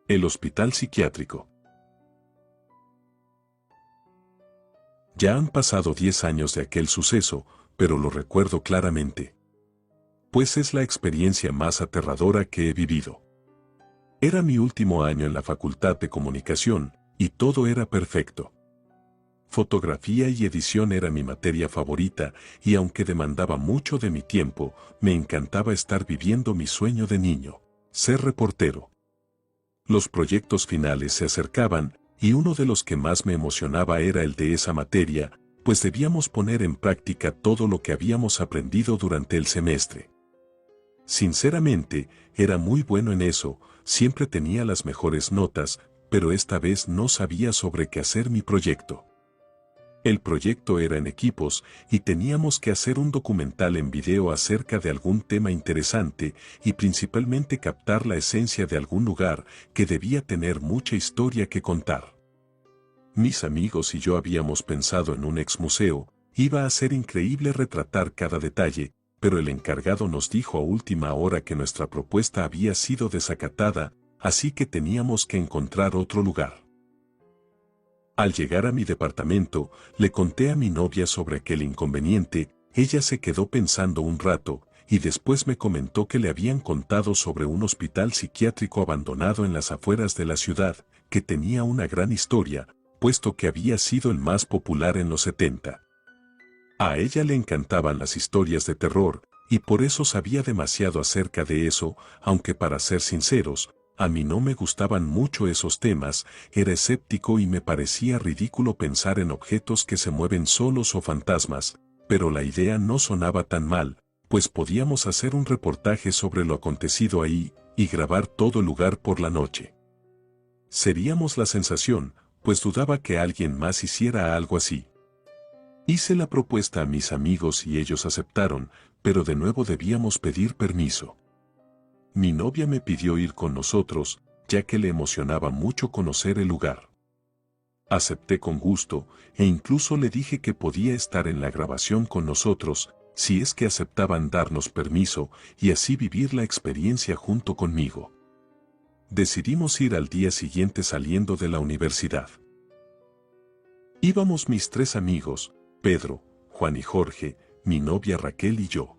El hospital psiquiátrico. Ya han pasado 10 años de aquel suceso, pero lo recuerdo claramente. Pues es la experiencia más aterradora que he vivido. Era mi último año en la Facultad de Comunicación, y todo era perfecto. Fotografía y edición era mi materia favorita, y aunque demandaba mucho de mi tiempo, me encantaba estar viviendo mi sueño de niño, ser reportero. Los proyectos finales se acercaban, y uno de los que más me emocionaba era el de esa materia, pues debíamos poner en práctica todo lo que habíamos aprendido durante el semestre. Sinceramente, era muy bueno en eso, siempre tenía las mejores notas, pero esta vez no sabía sobre qué hacer mi proyecto. El proyecto era en equipos y teníamos que hacer un documental en video acerca de algún tema interesante y principalmente captar la esencia de algún lugar que debía tener mucha historia que contar. Mis amigos y yo habíamos pensado en un ex museo, iba a ser increíble retratar cada detalle, pero el encargado nos dijo a última hora que nuestra propuesta había sido desacatada, así que teníamos que encontrar otro lugar. Al llegar a mi departamento, le conté a mi novia sobre aquel inconveniente, ella se quedó pensando un rato, y después me comentó que le habían contado sobre un hospital psiquiátrico abandonado en las afueras de la ciudad, que tenía una gran historia, puesto que había sido el más popular en los 70. A ella le encantaban las historias de terror, y por eso sabía demasiado acerca de eso, aunque para ser sinceros, a mí no me gustaban mucho esos temas, era escéptico y me parecía ridículo pensar en objetos que se mueven solos o fantasmas, pero la idea no sonaba tan mal, pues podíamos hacer un reportaje sobre lo acontecido ahí, y grabar todo el lugar por la noche. Seríamos la sensación, pues dudaba que alguien más hiciera algo así. Hice la propuesta a mis amigos y ellos aceptaron, pero de nuevo debíamos pedir permiso. Mi novia me pidió ir con nosotros, ya que le emocionaba mucho conocer el lugar. Acepté con gusto, e incluso le dije que podía estar en la grabación con nosotros, si es que aceptaban darnos permiso, y así vivir la experiencia junto conmigo. Decidimos ir al día siguiente saliendo de la universidad. Íbamos mis 3 amigos, Pedro, Juan y Jorge, mi novia Raquel y yo.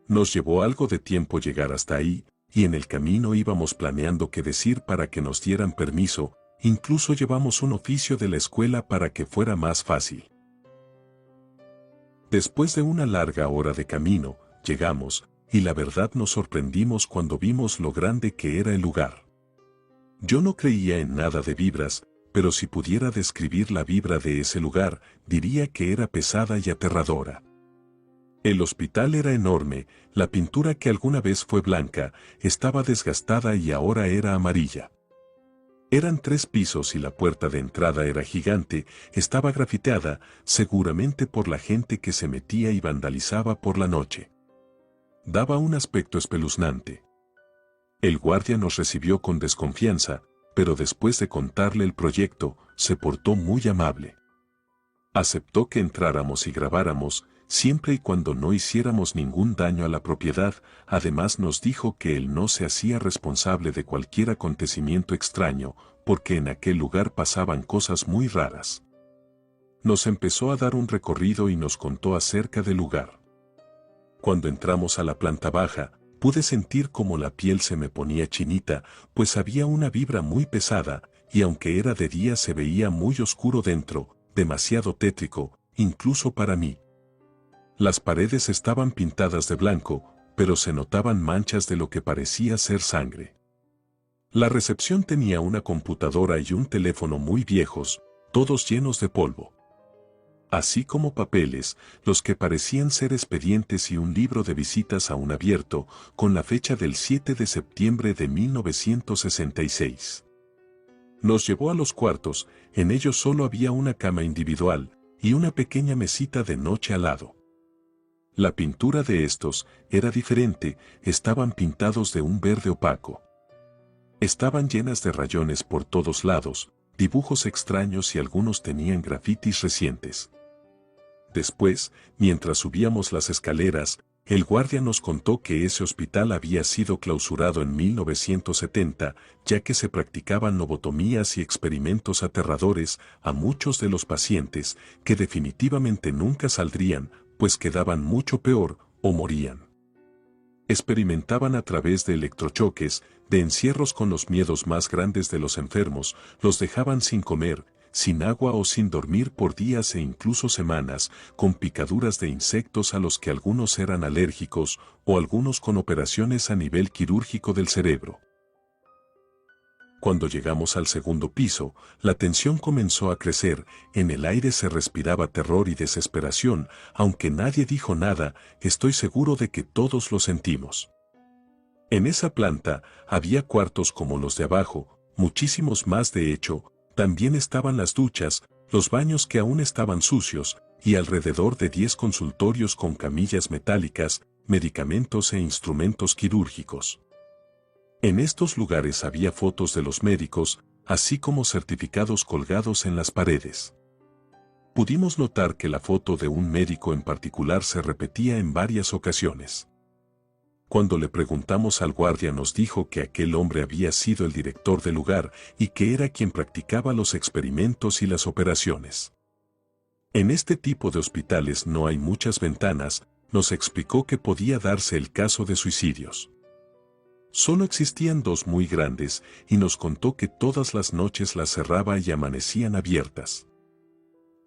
Nos llevó algo de tiempo llegar hasta ahí, y en el camino íbamos planeando qué decir para que nos dieran permiso, incluso llevamos un oficio de la escuela para que fuera más fácil. Después de una larga hora de camino, llegamos, y la verdad nos sorprendimos cuando vimos lo grande que era el lugar. Yo no creía en nada de vibras, pero si pudiera describir la vibra de ese lugar, diría que era pesada y aterradora. El hospital era enorme, la pintura que alguna vez fue blanca, estaba desgastada y ahora era amarilla. Eran 3 pisos y la puerta de entrada era gigante, estaba grafiteada, seguramente por la gente que se metía y vandalizaba por la noche. Daba un aspecto espeluznante. El guardia nos recibió con desconfianza, pero después de contarle el proyecto, se portó muy amable. Aceptó que entráramos y grabáramos, siempre y cuando no hiciéramos ningún daño a la propiedad, además nos dijo que él no se hacía responsable de cualquier acontecimiento extraño, porque en aquel lugar pasaban cosas muy raras. Nos empezó a dar un recorrido y nos contó acerca del lugar. Cuando entramos a la planta baja, pude sentir como la piel se me ponía chinita, pues había una vibra muy pesada, y aunque era de día se veía muy oscuro dentro, demasiado tétrico, incluso para mí. Las paredes estaban pintadas de blanco, pero se notaban manchas de lo que parecía ser sangre. La recepción tenía una computadora y un teléfono muy viejos, todos llenos de polvo. Así como papeles, los que parecían ser expedientes y un libro de visitas aún abierto, con la fecha del 7 de septiembre de 1966. Nos llevó a los cuartos, en ellos solo había una cama individual, y una pequeña mesita de noche al lado. La pintura de estos era diferente, estaban pintados de un verde opaco. Estaban llenas de rayones por todos lados, dibujos extraños y algunos tenían grafitis recientes. Después, mientras subíamos las escaleras, el guardia nos contó que ese hospital había sido clausurado en 1970, ya que se practicaban lobotomías y experimentos aterradores a muchos de los pacientes, que definitivamente nunca saldrían, pues quedaban mucho peor o morían. Experimentaban a través de electrochoques, de encierros con los miedos más grandes de los enfermos, los dejaban sin comer, sin agua o sin dormir por días e incluso semanas, con picaduras de insectos a los que algunos eran alérgicos, o algunos con operaciones a nivel quirúrgico del cerebro. Cuando llegamos al segundo piso, la tensión comenzó a crecer, en el aire se respiraba terror y desesperación, aunque nadie dijo nada, estoy seguro de que todos lo sentimos. En esa planta había cuartos como los de abajo, muchísimos más de hecho, también estaban las duchas, los baños que aún estaban sucios, y alrededor de 10 consultorios con camillas metálicas, medicamentos e instrumentos quirúrgicos. En estos lugares había fotos de los médicos, así como certificados colgados en las paredes. Pudimos notar que la foto de un médico en particular se repetía en varias ocasiones. Cuando le preguntamos al guardia nos dijo que aquel hombre había sido el director del lugar y que era quien practicaba los experimentos y las operaciones. En este tipo de hospitales no hay muchas ventanas, nos explicó que podía darse el caso de suicidios. Solo existían 2 muy grandes y nos contó que todas las noches las cerraba y amanecían abiertas.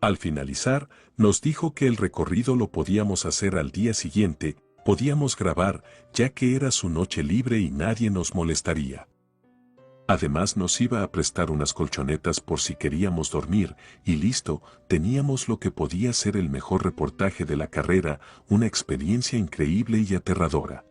Al finalizar, nos dijo que el recorrido lo podíamos hacer al día siguiente, podíamos grabar, ya que era su noche libre y nadie nos molestaría. Además nos iba a prestar unas colchonetas por si queríamos dormir, y listo, teníamos lo que podía ser el mejor reportaje de la carrera, una experiencia increíble y aterradora.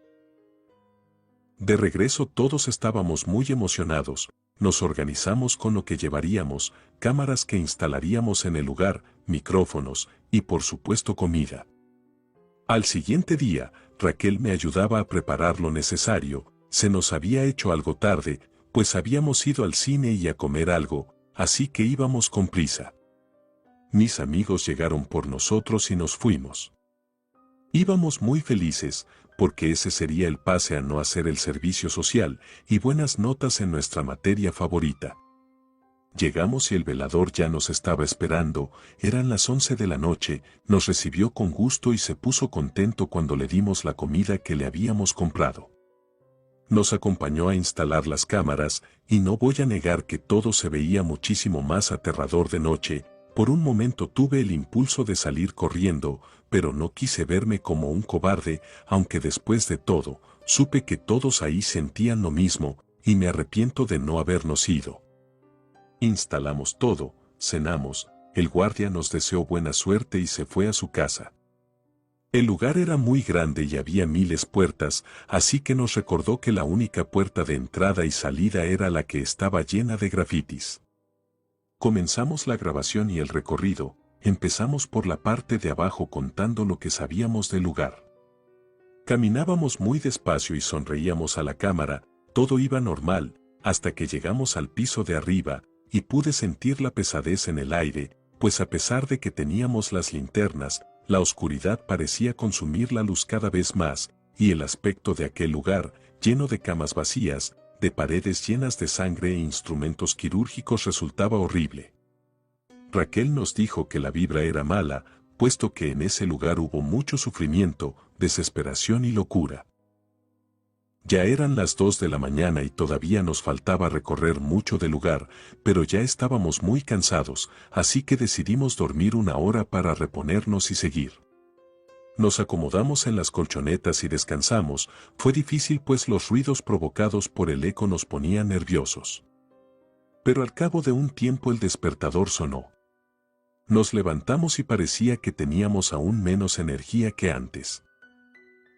De regreso todos estábamos muy emocionados, nos organizamos con lo que llevaríamos, cámaras que instalaríamos en el lugar, micrófonos, y por supuesto comida. Al siguiente día, Raquel me ayudaba a preparar lo necesario, se nos había hecho algo tarde, pues habíamos ido al cine y a comer algo, así que íbamos con prisa. Mis amigos llegaron por nosotros y nos fuimos. Íbamos muy felices, porque ese sería el pase a no hacer el servicio social, y buenas notas en nuestra materia favorita. Llegamos y el velador ya nos estaba esperando, eran las 11 de la noche, nos recibió con gusto y se puso contento cuando le dimos la comida que le habíamos comprado. Nos acompañó a instalar las cámaras, y no voy a negar que todo se veía muchísimo más aterrador de noche. Por un momento tuve el impulso de salir corriendo, pero no quise verme como un cobarde, aunque después de todo, supe que todos ahí sentían lo mismo, y me arrepiento de no habernos ido. Instalamos todo, cenamos, el guardia nos deseó buena suerte y se fue a su casa. El lugar era muy grande y había miles puertas, así que nos recordó que la única puerta de entrada y salida era la que estaba llena de grafitis. Comenzamos la grabación y el recorrido, empezamos por la parte de abajo contando lo que sabíamos del lugar. Caminábamos muy despacio y sonreíamos a la cámara, todo iba normal, hasta que llegamos al piso de arriba, y pude sentir la pesadez en el aire, pues a pesar de que teníamos las linternas, la oscuridad parecía consumir la luz cada vez más, y el aspecto de aquel lugar, lleno de camas vacías, de paredes llenas de sangre e instrumentos quirúrgicos resultaba horrible. Raquel nos dijo que la vibra era mala, puesto que en ese lugar hubo mucho sufrimiento, desesperación y locura. Ya eran las 2 de la mañana y todavía nos faltaba recorrer mucho del lugar, pero ya estábamos muy cansados, así que decidimos dormir una hora para reponernos y seguir. Nos acomodamos en las colchonetas y descansamos, fue difícil pues los ruidos provocados por el eco nos ponían nerviosos. Pero al cabo de un tiempo el despertador sonó. Nos levantamos y parecía que teníamos aún menos energía que antes.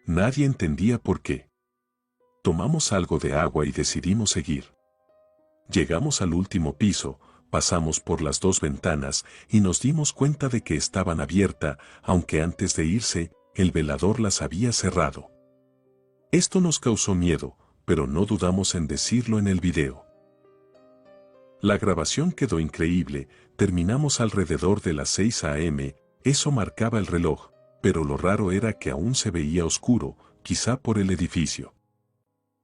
Nadie entendía por qué. Tomamos algo de agua y decidimos seguir. Llegamos al último piso, pasamos por las 2 ventanas y nos dimos cuenta de que estaban abiertas, aunque antes de irse, el velador las había cerrado. Esto nos causó miedo, pero no dudamos en decirlo en el video. La grabación quedó increíble, terminamos alrededor de las 6 a.m., eso marcaba el reloj, pero lo raro era que aún se veía oscuro, quizá por el edificio.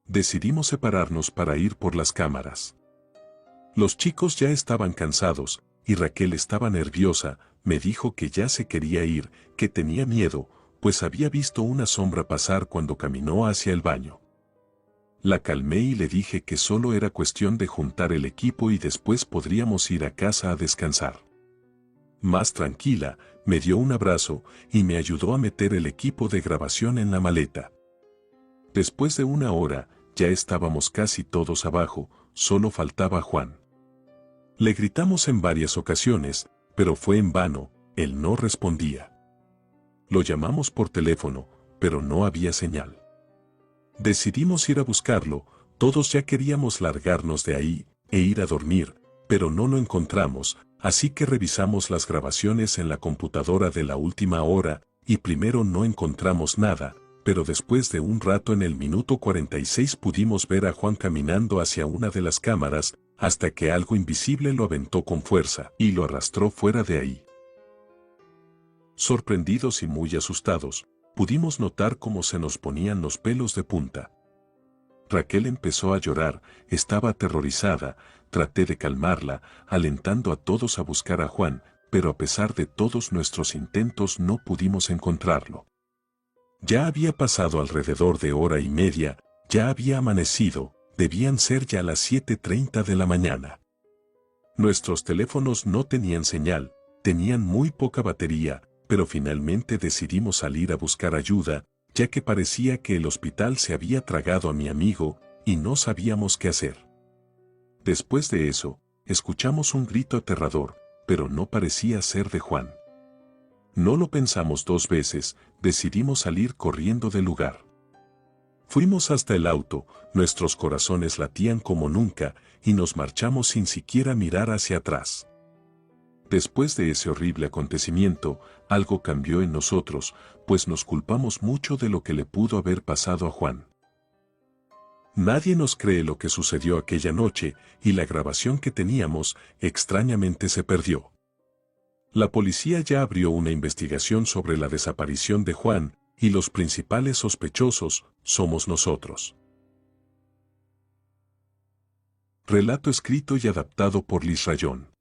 Decidimos separarnos para ir por las cámaras. Los chicos ya estaban cansados, y Raquel estaba nerviosa, me dijo que ya se quería ir, que tenía miedo, pues había visto una sombra pasar cuando caminó hacia el baño. La calmé y le dije que solo era cuestión de juntar el equipo y después podríamos ir a casa a descansar. Más tranquila, me dio un abrazo y me ayudó a meter el equipo de grabación en la maleta. Después de una hora, ya estábamos casi todos abajo, solo faltaba Juan. Le gritamos en varias ocasiones, pero fue en vano, él no respondía. Lo llamamos por teléfono, pero no había señal. Decidimos ir a buscarlo, todos ya queríamos largarnos de ahí e ir a dormir, pero no lo encontramos, así que revisamos las grabaciones en la computadora de la última hora, y primero no encontramos nada, pero después de un rato en el minuto 46 pudimos ver a Juan caminando hacia una de las cámaras, hasta que algo invisible lo aventó con fuerza y lo arrastró fuera de ahí. Sorprendidos y muy asustados, pudimos notar cómo se nos ponían los pelos de punta. Raquel empezó a llorar, estaba aterrorizada, traté de calmarla, alentando a todos a buscar a Juan, pero a pesar de todos nuestros intentos no pudimos encontrarlo. Ya había pasado alrededor de hora y media, ya había amanecido, debían ser ya las 7:30 de la mañana. Nuestros teléfonos no tenían señal, tenían muy poca batería, pero finalmente decidimos salir a buscar ayuda, ya que parecía que el hospital se había tragado a mi amigo, y no sabíamos qué hacer. Después de eso, escuchamos un grito aterrador, pero no parecía ser de Juan. No lo pensamos dos veces, decidimos salir corriendo del lugar. Fuimos hasta el auto, nuestros corazones latían como nunca, y nos marchamos sin siquiera mirar hacia atrás. Después de ese horrible acontecimiento, algo cambió en nosotros, pues nos culpamos mucho de lo que le pudo haber pasado a Juan. Nadie nos cree lo que sucedió aquella noche, y la grabación que teníamos, extrañamente se perdió. La policía ya abrió una investigación sobre la desaparición de Juan, y los principales sospechosos somos nosotros. Relato escrito y adaptado por Liz Rayón.